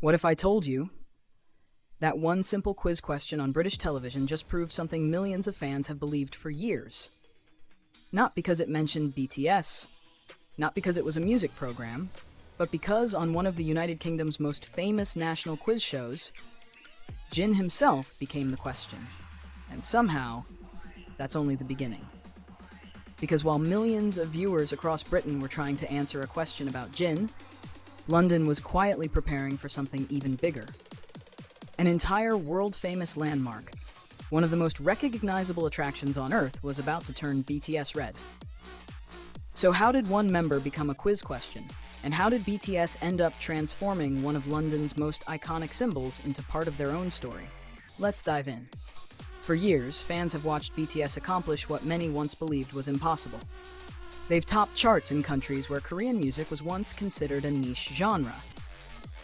What if I told you that one simple quiz question on British television just proved something millions of fans have believed for years? Not because it mentioned BTS, not because it was a music program, but because on one of the United Kingdom's most famous national quiz shows, Jin himself became the question. And somehow, that's only the beginning. Because while millions of viewers across Britain were trying to answer a question about Jin, London was quietly preparing for something even bigger. An entire world-famous landmark, one of the most recognizable attractions on Earth, was about to turn BTS red. So how did one member become a quiz question? And how did BTS end up transforming one of London's most iconic symbols into part of their own story? Let's dive in. For years, fans have watched BTS accomplish what many once believed was impossible. They've topped charts in countries where Korean music was once considered a niche genre.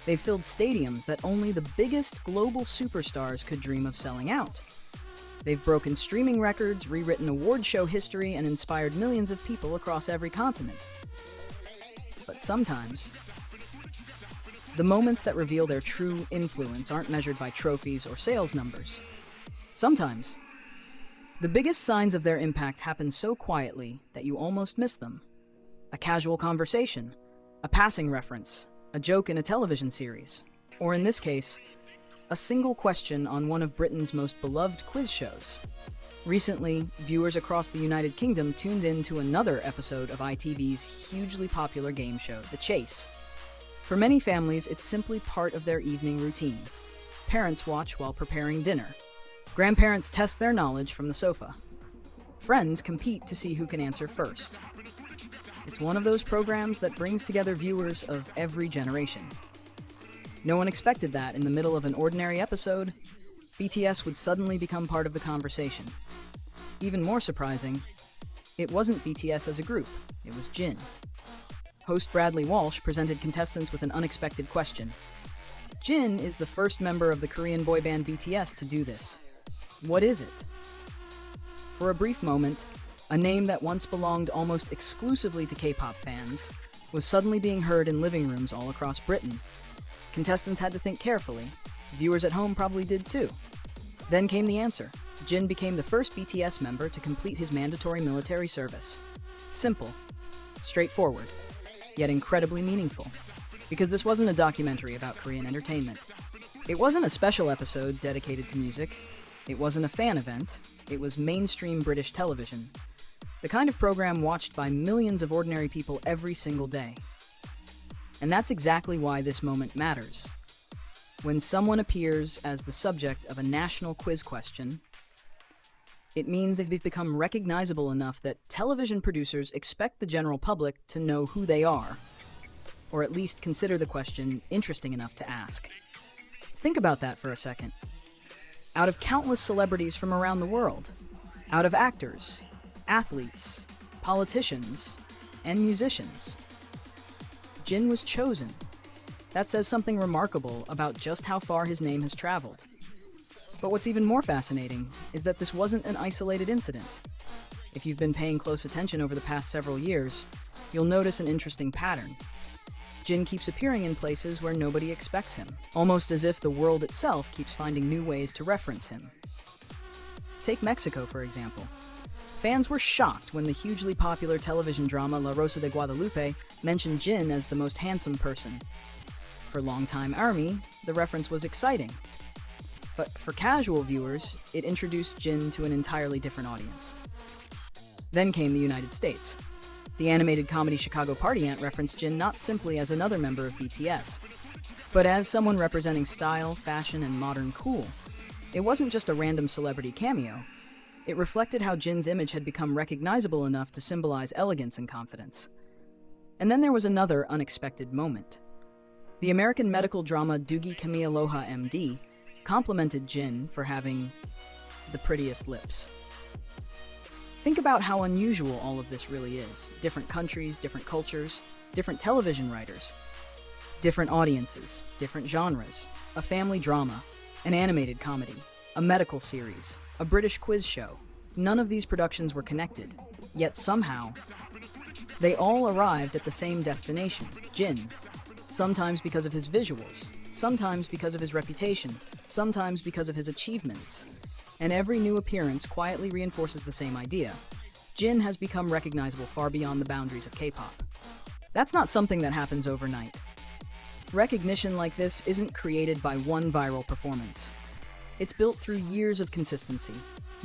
They've filled stadiums that only the biggest global superstars could dream of selling out. They've broken streaming records, rewritten award show history, and inspired millions of people across every continent. But sometimes, the moments that reveal their true influence aren't measured by trophies or sales numbers. Sometimes, the biggest signs of their impact happen so quietly that you almost miss them. A casual conversation, a passing reference, a joke in a television series, or in this case, a single question on one of Britain's most beloved quiz shows. Recently, viewers across the United Kingdom tuned in to another episode of ITV's hugely popular game show, The Chase. For many families, it's simply part of their evening routine. Parents watch while preparing dinner. Grandparents test their knowledge from the sofa. Friends compete to see who can answer first. It's one of those programs that brings together viewers of every generation. No one expected that in the middle of an ordinary episode, BTS would suddenly become part of the conversation. Even more surprising, it wasn't BTS as a group, it was Jin. Host Bradley Walsh presented contestants with an unexpected question. Jin is the first member of the Korean boy band BTS to do this. What is it? For a brief moment, a name that once belonged almost exclusively to K-pop fans was suddenly being heard in living rooms all across Britain. Contestants had to think carefully. Viewers at home probably did too. Then came the answer. Jin became the first BTS member to complete his mandatory military service. Simple, straightforward, yet incredibly meaningful. Because this wasn't a documentary about Korean entertainment. It wasn't a special episode dedicated to music. It wasn't a fan event. It was mainstream British television. The kind of program watched by millions of ordinary people every single day. And that's exactly why this moment matters. When someone appears as the subject of a national quiz question, it means they've become recognizable enough that television producers expect the general public to know who they are, or at least consider the question interesting enough to ask. Think about that for a second. Out of countless celebrities from around the world, out of actors, athletes, politicians, and musicians, Jin was chosen. That says something remarkable about just how far his name has traveled. But what's even more fascinating is that this wasn't an isolated incident. If you've been paying close attention over the past several years, you'll notice an interesting pattern. Jin keeps appearing in places where nobody expects him, almost as if the world itself keeps finding new ways to reference him. Take Mexico, for example. Fans were shocked when the hugely popular television drama La Rosa de Guadalupe mentioned Jin as the most handsome person. For longtime ARMY, the reference was exciting. But for casual viewers, it introduced Jin to an entirely different audience. Then came the United States. The animated comedy Chicago Party Ant referenced Jin not simply as another member of BTS, but as someone representing style, fashion, and modern cool. It wasn't just a random celebrity cameo. It reflected how Jin's image had become recognizable enough to symbolize elegance and confidence. And then there was another unexpected moment. The American medical drama Doogie Kamealoha MD complimented Jin for having the prettiest lips. Think about how unusual all of this really is. Different countries, different cultures, different television writers, different audiences, different genres, a family drama, an animated comedy, a medical series, a British quiz show. None of these productions were connected, yet somehow, they all arrived at the same destination, Jin. Sometimes because of his visuals, sometimes because of his reputation, sometimes because of his achievements. And every new appearance quietly reinforces the same idea. Jin has become recognizable far beyond the boundaries of K-pop. That's not something that happens overnight. Recognition like this isn't created by one viral performance. It's built through years of consistency,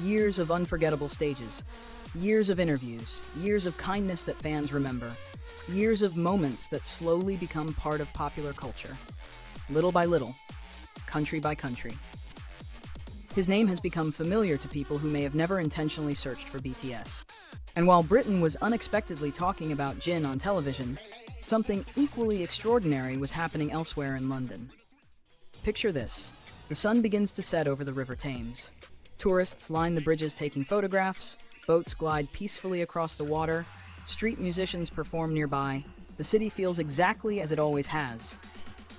years of unforgettable stages, years of interviews, years of kindness that fans remember, years of moments that slowly become part of popular culture. Little by little, country by country. His name has become familiar to people who may have never intentionally searched for BTS. And while Britain was unexpectedly talking about Jin on television, something equally extraordinary was happening elsewhere in London. Picture this. The sun begins to set over the River Thames. Tourists line the bridges taking photographs, boats glide peacefully across the water, street musicians perform nearby. The city feels exactly as it always has.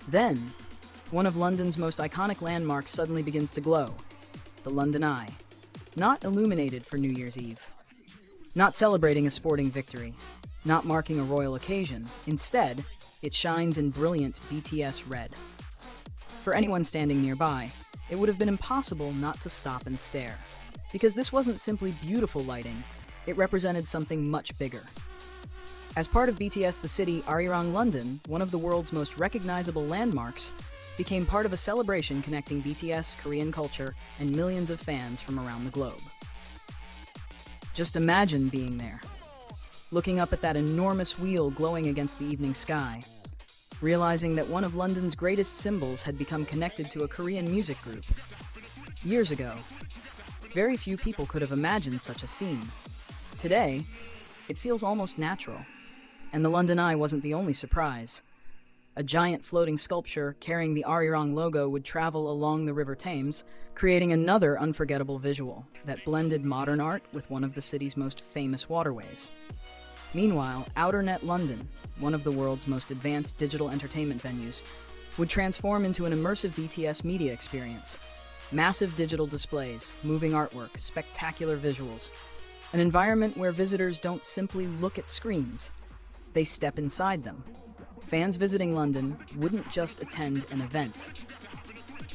Then, one of London's most iconic landmarks suddenly begins to glow. The London Eye. Not illuminated for New Year's Eve. Not celebrating a sporting victory. Not marking a royal occasion. Instead, it shines in brilliant BTS red. For anyone standing nearby, it would have been impossible not to stop and stare. Because this wasn't simply beautiful lighting, it represented something much bigger. As part of BTS The City, Arirang London, one of the world's most recognizable landmarks, became part of a celebration connecting BTS, Korean culture, and millions of fans from around the globe. Just imagine being there, looking up at that enormous wheel glowing against the evening sky, realizing that one of London's greatest symbols had become connected to a Korean music group. Years ago, very few people could have imagined such a scene. Today, it feels almost natural. And the London Eye wasn't the only surprise. A giant floating sculpture carrying the Arirang logo would travel along the River Thames, creating another unforgettable visual that blended modern art with one of the city's most famous waterways. Meanwhile, Outernet London, one of the world's most advanced digital entertainment venues, would transform into an immersive BTS media experience. Massive digital displays, moving artwork, spectacular visuals. An environment where visitors don't simply look at screens, they step inside them. Fans visiting London wouldn't just attend an event.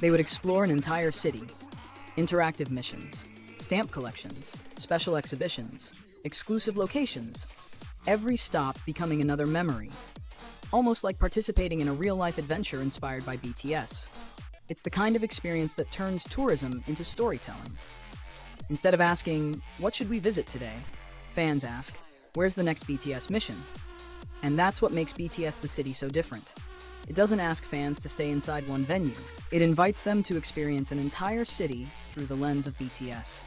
They would explore an entire city, interactive missions, stamp collections, special exhibitions, exclusive locations, every stop becoming another memory, almost like participating in a real-life adventure inspired by BTS. It's the kind of experience that turns tourism into storytelling. Instead of asking, "What should we visit today?" fans ask, "Where's the next BTS mission?" And that's what makes BTS The City so different. It doesn't ask fans to stay inside one venue. It invites them to experience an entire city through the lens of BTS.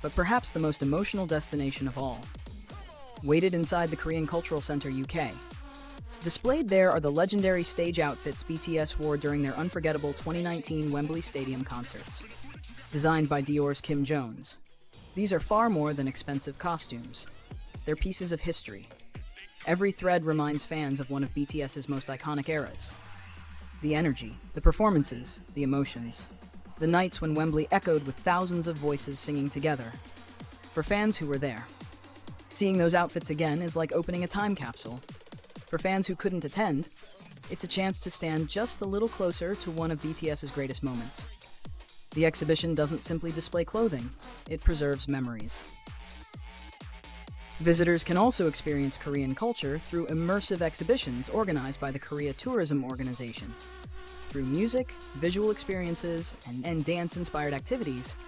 But perhaps the most emotional destination of all, waited inside the Korean Cultural Center, UK. Displayed there are the legendary stage outfits BTS wore during their unforgettable 2019 Wembley Stadium concerts. Designed by Dior's Kim Jones. These are far more than expensive costumes. They're pieces of history. Every thread reminds fans of one of BTS's most iconic eras. The energy, the performances, the emotions. The nights when Wembley echoed with thousands of voices singing together. For fans who were there, seeing those outfits again is like opening a time capsule. For fans who couldn't attend, it's a chance to stand just a little closer to one of BTS's greatest moments. The exhibition doesn't simply display clothing, it preserves memories. Visitors can also experience Korean culture through immersive exhibitions organized by the Korea Tourism Organization. Through music, visual experiences, and dance-inspired activities,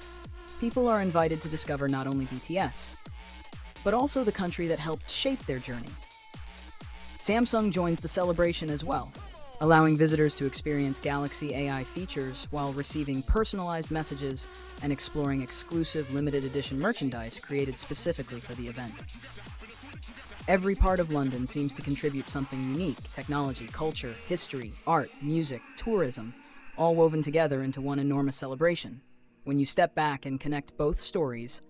people are invited to discover not only BTS, but also the country that helped shape their journey. Samsung joins the celebration as well, allowing visitors to experience Galaxy AI features while receiving personalized messages and exploring exclusive limited edition merchandise created specifically for the event. Every part of London seems to contribute something unique: technology, culture, history, art, music, tourism, all woven together into one enormous celebration. When you step back and connect both stories,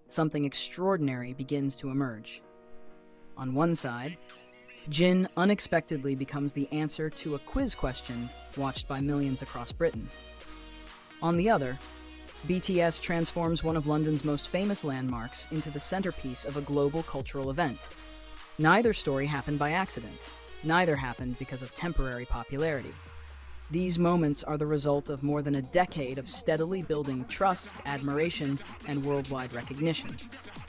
something extraordinary begins to emerge. On one side, Jin unexpectedly becomes the answer to a quiz question watched by millions across Britain. On the other, BTS transforms one of London's most famous landmarks into the centerpiece of a global cultural event. Neither story happened by accident. Neither happened because of temporary popularity. These moments are the result of more than a decade of steadily building trust, admiration, and worldwide recognition.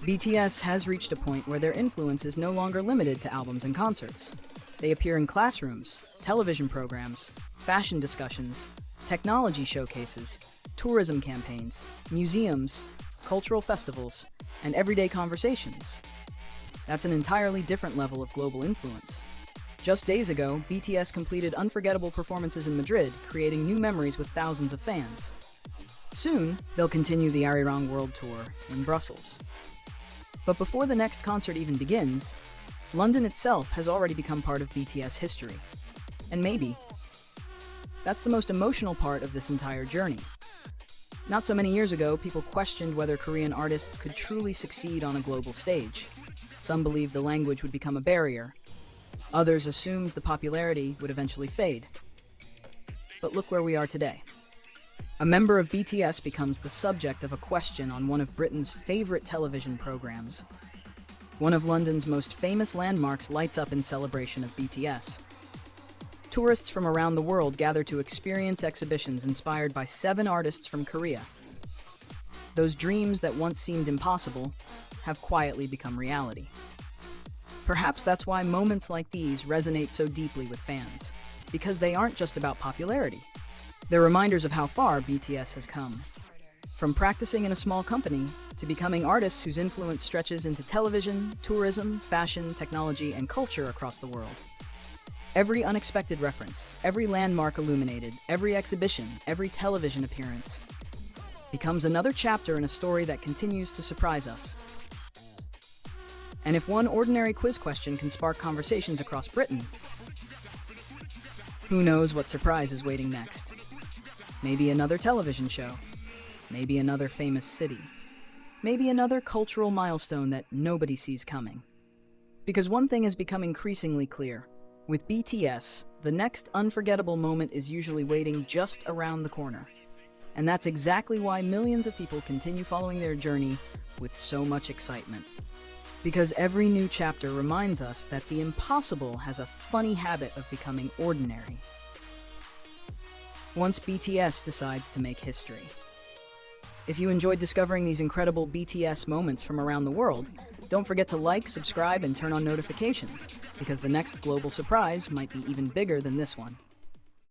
BTS has reached a point where their influence is no longer limited to albums and concerts. They appear in classrooms, television programs, fashion discussions, technology showcases, tourism campaigns, museums, cultural festivals, and everyday conversations. That's an entirely different level of global influence. Just days ago, BTS completed unforgettable performances in Madrid, creating new memories with thousands of fans. Soon, they'll continue the Arirang World Tour in Brussels. But before the next concert even begins, London itself has already become part of BTS history. And maybe that's the most emotional part of this entire journey. Not so many years ago, people questioned whether Korean artists could truly succeed on a global stage. Some believed the language would become a barrier. Others assumed the popularity would eventually fade. But look where we are today. A member of BTS becomes the subject of a question on one of Britain's favorite television programs. One of London's most famous landmarks lights up in celebration of BTS. Tourists from around the world gather to experience exhibitions inspired by 7 artists from Korea. Those dreams that once seemed impossible have quietly become reality. Perhaps that's why moments like these resonate so deeply with fans, because they aren't just about popularity. They're reminders of how far BTS has come. From practicing in a small company to becoming artists whose influence stretches into television, tourism, fashion, technology, and culture across the world. Every unexpected reference, every landmark illuminated, every exhibition, every television appearance becomes another chapter in a story that continues to surprise us. And if one ordinary quiz question can spark conversations across Britain, who knows what surprise is waiting next? Maybe another television show. Maybe another famous city. Maybe another cultural milestone that nobody sees coming. Because one thing has become increasingly clear. With BTS, the next unforgettable moment is usually waiting just around the corner. And that's exactly why millions of people continue following their journey with so much excitement. Because every new chapter reminds us that the impossible has a funny habit of becoming ordinary. Once BTS decides to make history. If you enjoyed discovering these incredible BTS moments from around the world, don't forget to like, subscribe, and turn on notifications, because the next global surprise might be even bigger than this one.